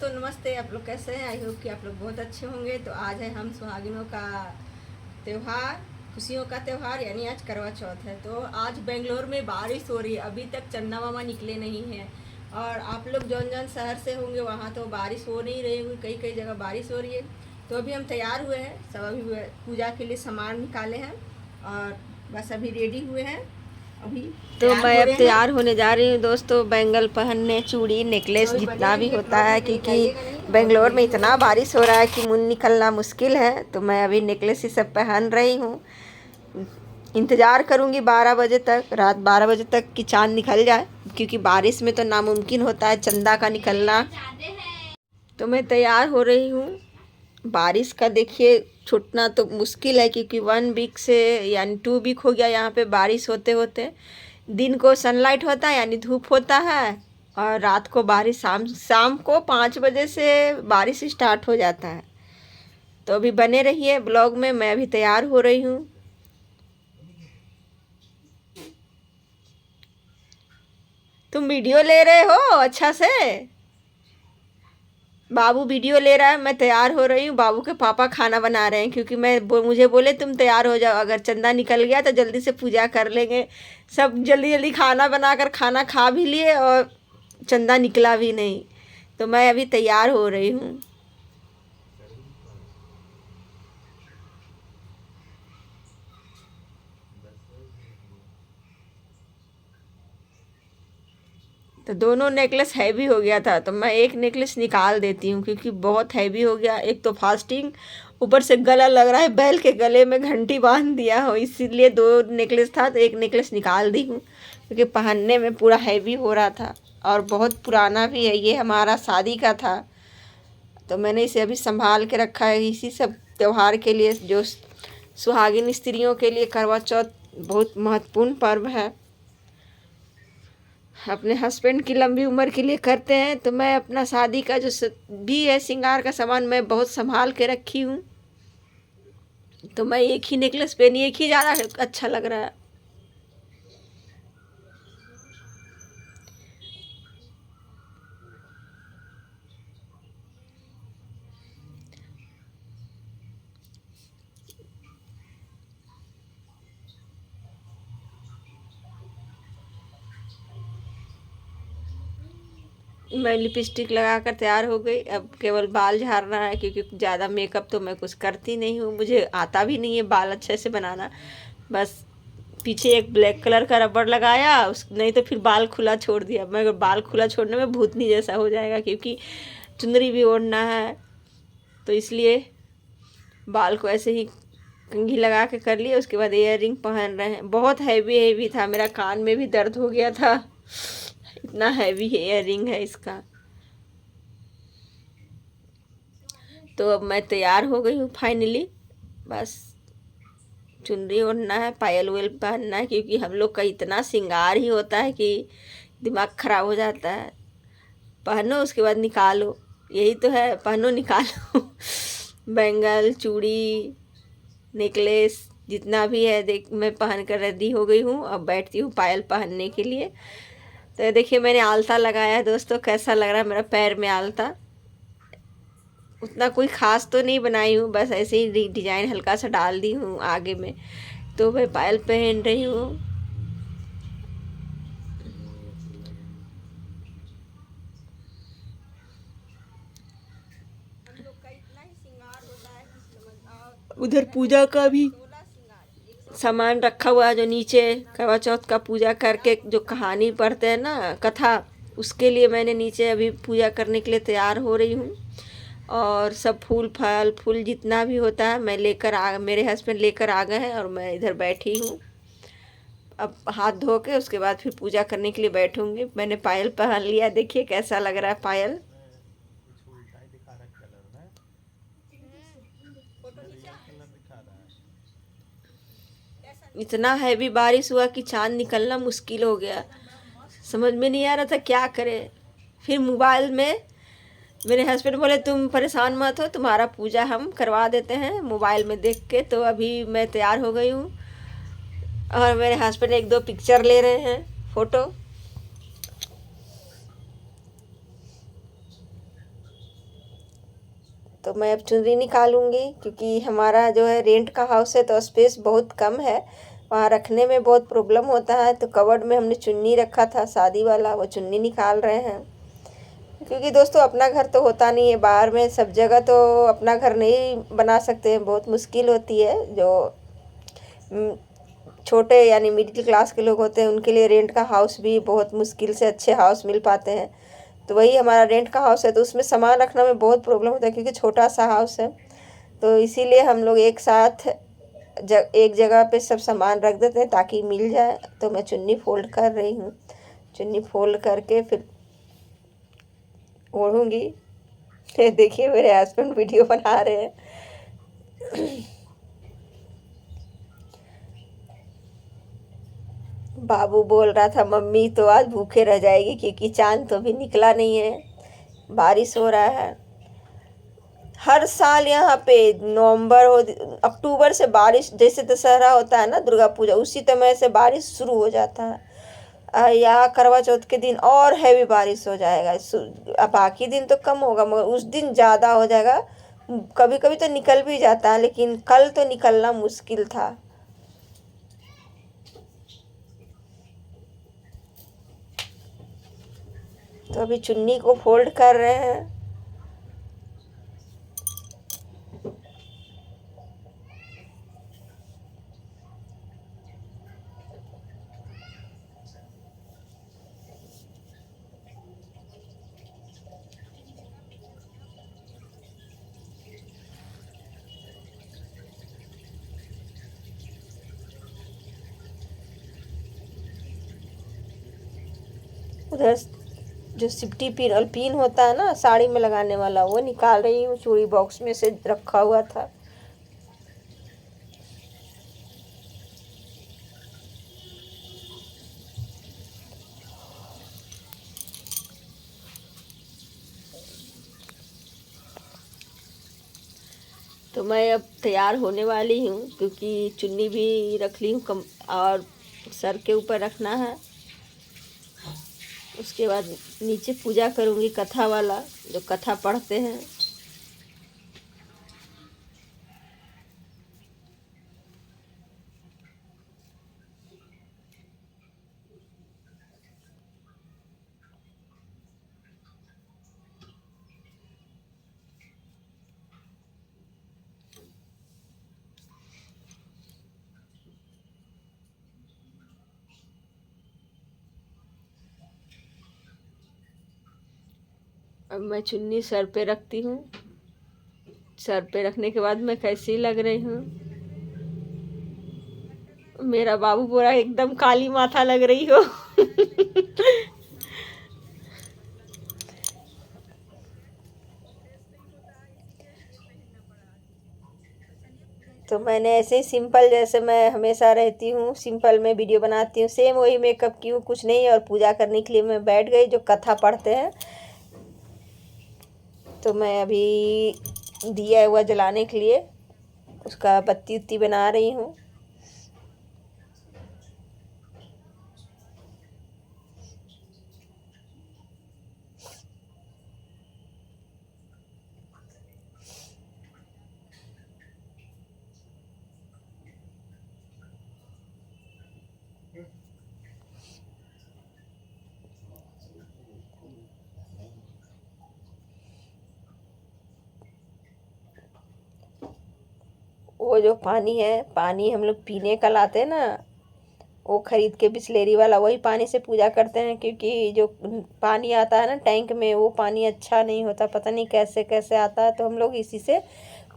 दोस्तों नमस्ते। आप लोग कैसे हैं? आई होप कि आप लोग बहुत अच्छे होंगे। तो आज है हम सुहागिनों का त्यौहार, खुशियों का त्यौहार, यानी आज करवा चौथ है। तो आज बेंगलोर में बारिश हो रही है, अभी तक चंदा मामा निकले नहीं हैं। और आप लोग जौन जौन शहर से होंगे वहाँ तो बारिश हो नहीं रही हुई, कई कई जगह बारिश हो रही है। तो अभी हम तैयार हुए हैं, सब अभी पूजा के लिए सामान निकाले हैं और बस अभी रेडी हुए हैं। अभी तो मैं अब तैयार तैयार होने जा रही हूँ दोस्तों, बैंगल पहनने, चूड़ी, नेकलेस हो जितना भी होता है, क्योंकि रहे बेंगलोर में हैं। इतना बारिश हो रहा है कि मुन निकलना मुश्किल है। तो मैं अभी नेकलेस ही सब पहन रही हूँ। इंतज़ार करूँगी 12 बजे तक, रात 12 बजे तक कि चाँद निकल जाए, क्योंकि बारिश में तो नामुमकिन होता है चंदा का निकलना। तो मैं तैयार हो रही हूँ। बारिश का देखिए छूटना तो मुश्किल है, क्योंकि 1 वीक से यानी 2 वीक हो गया यहाँ पे बारिश होते होते। दिन को सनलाइट होता है यानी धूप होता है, और रात को बारिश शाम शाम को 5 बजे से बारिश स्टार्ट हो जाता है। तो अभी बने रहिए ब्लॉग में, मैं अभी तैयार हो रही हूँ। तुम वीडियो ले रहे हो अच्छा से? बाबू वीडियो ले रहा है, मैं तैयार हो रही हूँ। बाबू के पापा खाना बना रहे हैं, क्योंकि मुझे बोले तुम तैयार हो जाओ, अगर चंदा निकल गया तो जल्दी से पूजा कर लेंगे। सब जल्दी जल्दी खाना बनाकर खाना खा भी लिए और चंदा निकला भी नहीं। तो मैं अभी तैयार हो रही हूँ। तो दोनों नेकलेस हैवी हो गया था, तो मैं एक नेकलेस निकाल देती हूँ, क्योंकि बहुत हैवी हो गया। एक तो फास्टिंग, ऊपर से गला लग रहा है, बैल के गले में घंटी बांध दिया हो, इसीलिए 2 नेकलेस था तो एक नेकलेस निकाल दी हूँ, क्योंकि पहनने में पूरा हैवी हो रहा था। और बहुत पुराना भी है, ये हमारा शादी का था। तो मैंने इसे अभी संभाल के रखा है। इसी सब त्यौहार के लिए, जो सुहागिन स्त्रियों के लिए करवा चौथ बहुत महत्वपूर्ण पर्व है। अपने हस्बैंड की लंबी उम्र के लिए करते हैं। तो मैं अपना शादी का जो भी है श्रृंगार का सामान, मैं बहुत संभाल के रखी हूँ। तो मैं एक ही नेकलेस पहनी, एक ही ज़्यादा अच्छा लग रहा है। मैं लिपस्टिक लगा कर तैयार हो गई। अब केवल बाल झाड़ना है, क्योंकि ज़्यादा मेकअप तो मैं कुछ करती नहीं हूँ, मुझे आता भी नहीं है बाल अच्छे से बनाना। बस पीछे एक ब्लैक कलर का रबड़ लगाया, उस नहीं तो फिर बाल खुला छोड़ दिया। मैं बाल खुला छोड़ने में भूतनी जैसा हो जाएगा, क्योंकि चुनरी भी ओढ़ना है। तो इसलिए बाल को ऐसे ही कंघी लगा के कर लिए। उसके बाद ईयर रिंग पहन रहे हैं। बहुत हैवी हैवी था, मेरा कान में भी दर्द हो गया था, इतना हैवी ईयर रिंग है इसका। तो अब मैं तैयार हो गई हूँ फाइनली। बस चुनरी ओढ़ना है, पायल उयल पहनना है, क्योंकि हम लोग का इतना श्रृंगार ही होता है कि दिमाग खराब हो जाता है। पहनो उसके बाद निकालो, यही तो है, पहनो निकालो। बैंगल, चूड़ी, नेकलेस जितना भी है, देख मैं पहन कर रेडी हो गई हूँ। अब बैठती हूँ पायल पहनने के लिए। तो देखिए मैंने आलता लगाया है दोस्तों, कैसा लग रहा है मेरा पैर में आलता। उतना कोई ख़ास तो नहीं बनाई हूँ, बस ऐसे ही डिजाइन हल्का सा डाल दी हूँ आगे में। तो मैं पायल पहन रही हूँ। उधर पूजा का भी सामान रखा हुआ है, जो नीचे करवा चौथ का पूजा करके जो कहानी पढ़ते हैं ना, कथा, उसके लिए मैंने नीचे अभी पूजा करने के लिए तैयार हो रही हूँ। और सब फूल फल फूल जितना भी होता है मैं लेकर मेरे हस्बैंड लेकर आ गए हैं, और मैं इधर बैठी हूँ। अब हाथ धो के उसके बाद फिर पूजा करने के लिए बैठूंगी। मैंने पायल पहन लिया, देखिए कैसा लग रहा है पायल। इतना हैवी बारिश हुआ कि चांद निकलना मुश्किल हो गया, समझ में नहीं आ रहा था क्या करे। फिर मोबाइल में मेरे हस्बैंड बोले तुम परेशान मत हो, तुम्हारा पूजा हम करवा देते हैं मोबाइल में देख के। तो अभी मैं तैयार हो गई हूँ, और मेरे हस्बैंड 1-2 पिक्चर ले रहे हैं, फ़ोटो। तो मैं अब चुनरी निकालूंगी, क्योंकि हमारा जो है रेंट का हाउस है तो स्पेस बहुत कम है, वहाँ रखने में बहुत प्रॉब्लम होता है। तो कबर्ड में हमने चुन्नी रखा था शादी वाला, वो चुन्नी निकाल रहे हैं। क्योंकि दोस्तों अपना घर तो होता नहीं है, बाहर में सब जगह तो अपना घर नहीं बना सकते हैं, बहुत मुश्किल होती है। जो छोटे यानी मिडिल क्लास के लोग होते हैं उनके लिए रेंट का हाउस भी बहुत मुश्किल से अच्छे हाउस मिल पाते हैं। तो वही हमारा रेंट का हाउस है, तो उसमें सामान रखना में बहुत प्रॉब्लम होता है, क्योंकि छोटा सा हाउस है। तो इसीलिए हम लोग एक साथ एक जगह पे सब सामान रख देते हैं ताकि मिल जाए। तो मैं चुन्नी फोल्ड कर रही हूँ, चुन्नी फोल्ड करके फिर ओढ़ूंगी। देखिए मेरे हस्बैंड वीडियो बना रहे हैं। बाबू बोल रहा था मम्मी तो आज भूखे रह जाएगी, क्योंकि चांद तो अभी निकला नहीं है, बारिश हो रहा है। हर साल यहाँ पे नवंबर हो अक्टूबर से बारिश, जैसे दशहरा होता है ना, दुर्गा पूजा, उसी समय से बारिश शुरू हो जाता है। या करवा चौथ के दिन और हैवी बारिश हो जाएगा। अब बाकी दिन तो कम होगा, मगर उस दिन ज़्यादा हो जाएगा। कभी कभी तो निकल भी जाता है, लेकिन कल तो निकलना मुश्किल था। तो अभी चुन्नी को फोल्ड कर रहे हैं। उधर जो सिफ्टी पिन और पिन होता है ना साड़ी में लगाने वाला, वो निकाल रही हूँ, चूड़ी बॉक्स में से रखा हुआ था। तो मैं अब तैयार होने वाली हूँ, क्योंकि चुन्नी भी रख ली हूँ कम, और सर के ऊपर रखना है। उसके बाद नीचे पूजा करूँगी, कथा वाला जो कथा पढ़ते हैं। अब मैं चुन्नी सर पे रखती हूँ। सर पे रखने के बाद मैं कैसी लग रही हूँ? मेरा बाबू बोला एकदम काली माथा लग रही हो। तो मैंने ऐसे ही सिंपल, जैसे मैं हमेशा रहती हूँ सिंपल में वीडियो बनाती हूँ, सेम वही मेकअप की हूँ, कुछ नहीं। और पूजा करने के लिए मैं बैठ गई, जो कथा पढ़ते हैं। तो मैं अभी दिया हुआ जलाने के लिए उसका बत्ती उत्ती बना रही हूँ। वो जो पानी है, पानी हम लोग पीने का लाते हैं ना, वो खरीद के बिसलेरी वाला, वही पानी से पूजा करते हैं। क्योंकि जो पानी आता है ना टैंक में, वो पानी अच्छा नहीं होता, पता नहीं कैसे कैसे आता है। तो हम लोग इसी से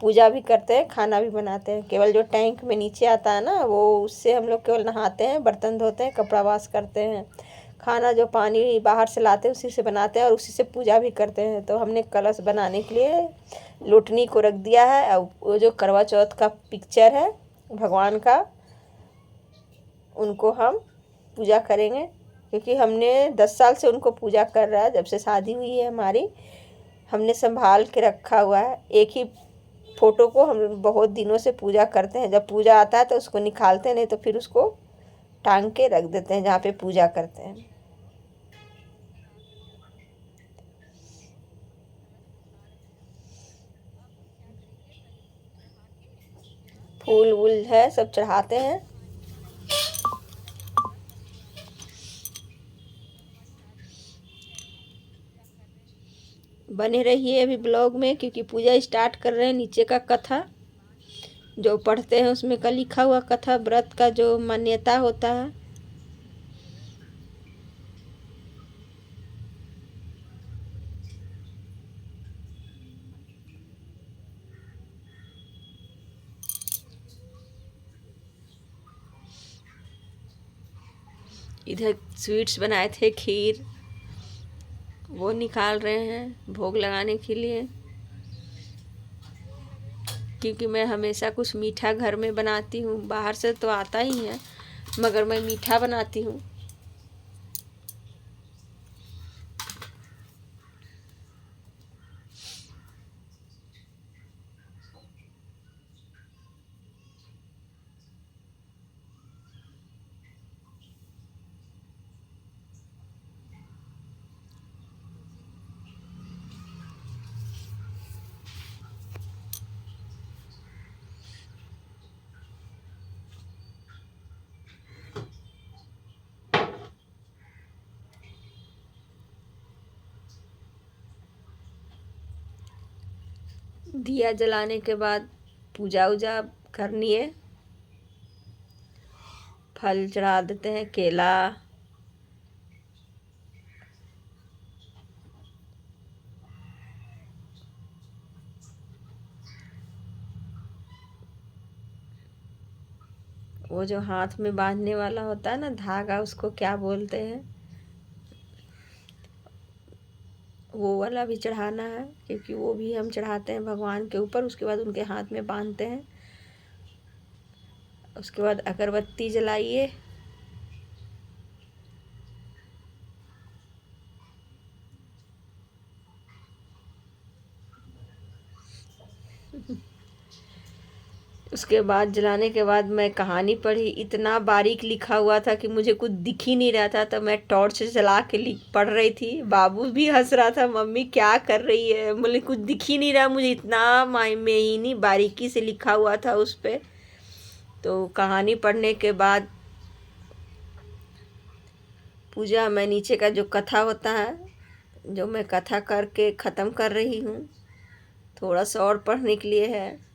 पूजा भी करते हैं, खाना भी बनाते हैं। केवल जो टैंक में नीचे आता है ना, वो उससे हम लोग केवल नहाते हैं, बर्तन धोते हैं, कपड़ा वॉश करते हैं। खाना जो पानी बाहर से लाते हैं उसी से बनाते हैं, और उसी से पूजा भी करते हैं। तो हमने कलश बनाने के लिए लोटनी को रख दिया है। और वो जो करवा चौथ का पिक्चर है भगवान का, उनको हम पूजा करेंगे। क्योंकि हमने 10 साल से उनको पूजा कर रहा है, जब से शादी हुई है हमारी, हमने संभाल के रखा हुआ है। एक ही फ़ोटो को हम बहुत दिनों से पूजा करते हैं। जब पूजा आता है तो उसको निकालते हैं, नहीं तो फिर उसको टांग के रख देते हैं जहाँ पे पूजा करते हैं। फूल वूल है सब चढ़ाते हैं। बने रहिए अभी ब्लॉग में, क्योंकि पूजा स्टार्ट कर रहे हैं। नीचे का कथा जो पढ़ते हैं उसमें का लिखा हुआ कथा व्रत का जो मान्यता होता है। इधर स्वीट्स बनाए थे, खीर, वो निकाल रहे हैं भोग लगाने के लिए, क्योंकि मैं हमेशा कुछ मीठा घर में बनाती हूँ। बाहर से तो आता ही है, मगर मैं मीठा बनाती हूँ। दिया जलाने के बाद पूजा वूजा करनी है। फल चढ़ा देते हैं, केला, वो जो हाथ में बांधने वाला होता है ना धागा, उसको क्या बोलते हैं, वो वाला भी चढ़ाना है, क्योंकि वो भी हम चढ़ाते हैं भगवान के ऊपर। उसके बाद उनके हाथ में बांधते हैं। उसके बाद अगरबत्ती जलाइए। उसके बाद जलाने के बाद मैं कहानी पढ़ी। इतना बारीक लिखा हुआ था कि मुझे कुछ दिख ही नहीं रहा था, तो मैं टॉर्च जला के पढ़ रही थी। बाबू भी हंस रहा था, मम्मी क्या कर रही है, बोले कुछ दिख ही नहीं रहा मुझे, इतना महीनी बारीकी से लिखा हुआ था उस पे। तो कहानी पढ़ने के बाद पूजा, मैं नीचे का जो कथा होता है, जो मैं कथा करके ख़त्म कर रही हूँ। थोड़ा सा और पढ़ने के लिए है।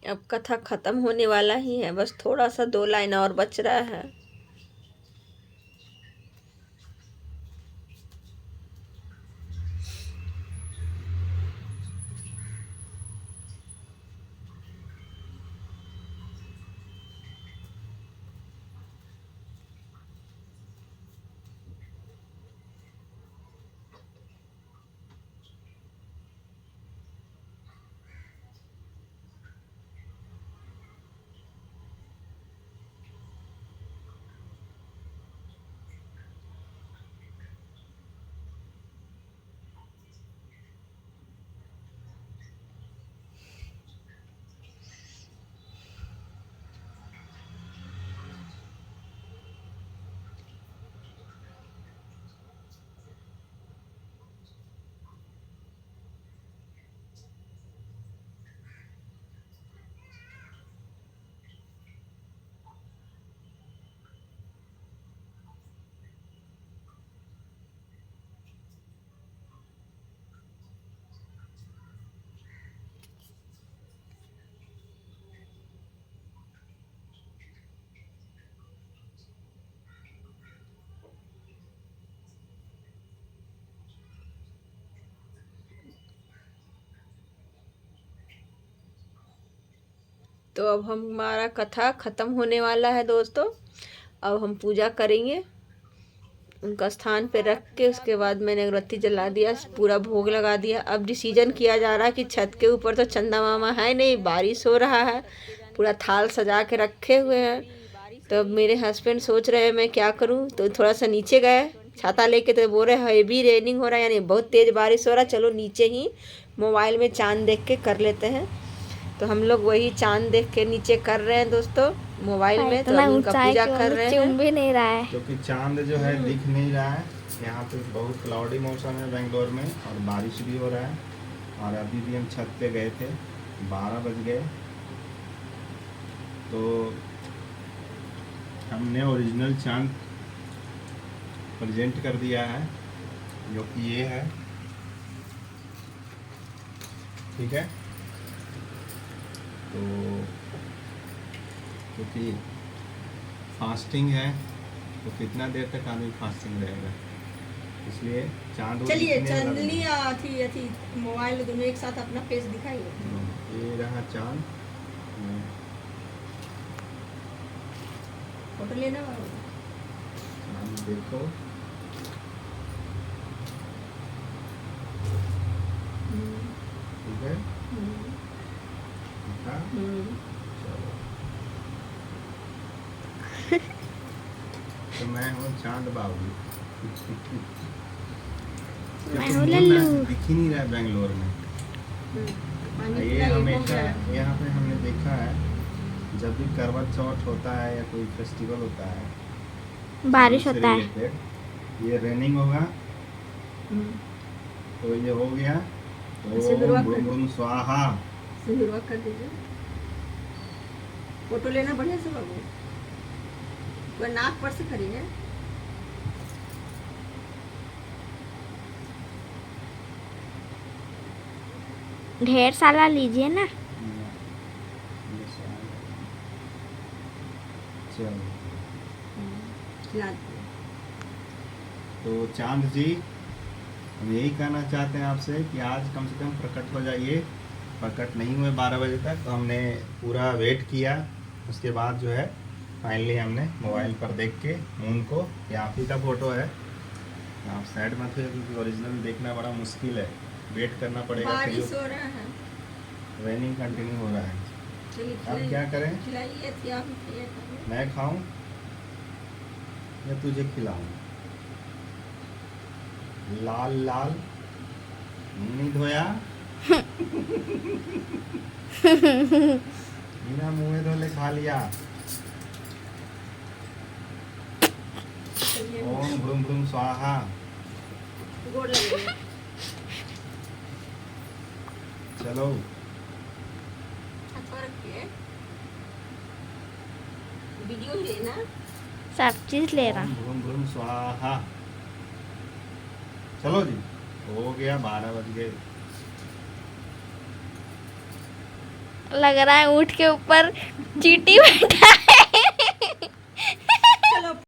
अब कथा ख़त्म होने वाला ही है, बस थोड़ा सा 2 लाइन और बच रहा है। तो अब हमारा कथा ख़त्म होने वाला है दोस्तों। अब हम पूजा करेंगे उनका स्थान पे रख के। उसके बाद मैंने अगरबत्ती जला दिया, पूरा भोग लगा दिया। अब डिसीजन किया जा रहा है कि छत के ऊपर तो चंदा मामा है नहीं, बारिश हो रहा है, पूरा थाल सजा के रखे हुए हैं, तो अब मेरे हस्बैंड सोच रहे हैं मैं क्या करूं, तो थोड़ा सा नीचे गए छाता लेके, तो बोल रहे हैवी रेनिंग हो रहा है, यानी बहुत तेज़ बारिश हो रहा है, चलो नीचे ही मोबाइल में चांद देख के कर लेते हैं। तो हम लोग वही चांद देख के नीचे कर रहे हैं दोस्तों मोबाइल में। तो अभी उनका पूजा कर रहे हैं भी नहीं रहा है क्योंकि चांद जो है दिख नहीं रहा है। यहाँ पे बहुत क्लाउडी मौसम है बेंगलोर में और बारिश भी हो रहा है। और अभी भी हम छत पे गए थे, 12 बज गए, तो हमने ओरिजिनल चांद प्रेजेंट कर दिया है, जो कि ये है। ठीक है, तो क्योंकि फास्टिंग है तो कितना देर तक आदमी फास्टिंग रहेगा, इसलिए चांद चलिए चंदनी अथी मोबाइल में दोनों एक साथ अपना फेस दिखाइए। ये रहा चांद। फोटो लेना वाला चांद देखो, ठीक है। दिखा? चलो। तो मैं हूँ चांद बाबू। मैं क्योंकि हूँ मून लल्लू। दिख ही नहीं रहा है बेंगलोर में। ये हमेशा यहाँ पे हमने देखा है, जब भी करवा चौथ होता है या कोई फेस्टिवल होता है बारिश उससे होता है। related, ये रेनिंग होगा तो ये हो गया ऐसे गुरुवार ओम को- भूम भूम स्वाहा। सिंदूर कर दीजिए। फोटो लेना बढ़िया से बाबू, वो नाक पर से खड़ी है। ढेर सारा लीजिए ना। ये स्वाहा। चलो, खिला दीजिए। तो चांद जी, हम यही कहना चाहते हैं आपसे कि आज कम से कम प्रकट हो जाइए। प्रकट नहीं हुए 12 बजे तक, तो हमने पूरा वेट किया। उसके बाद जो है फाइनली हमने मोबाइल पर देख के मून को, ये आप ही का फोटो है, आप साइड मत हुए क्योंकि ओरिजिनल देखना बड़ा मुश्किल है, वेट करना पड़ेगा। बारिश हो रहा है। रेनिंग कंटिन्यू हो रहा है। चलिए अब क्या करें? खिलाइए थी आप ही खाइए खाइए। मैं खाऊं या तुझे खिलाऊं? लाल लाल मुंह नहीं धोया? बिना मुंह धोले खा लिया। चलिए ओम भ्रूम भ्रूम स्वाहा। गोड़ लगे। चलो, अच्छा रखिए, वीडियो ही लेना। सब चीज ले रहा ओम भ्रूम भ्रूम स्वाहा। चलो जी, हो गया 12 बज गए। लग रहा है ऊँट के ऊपर चींटी बैठा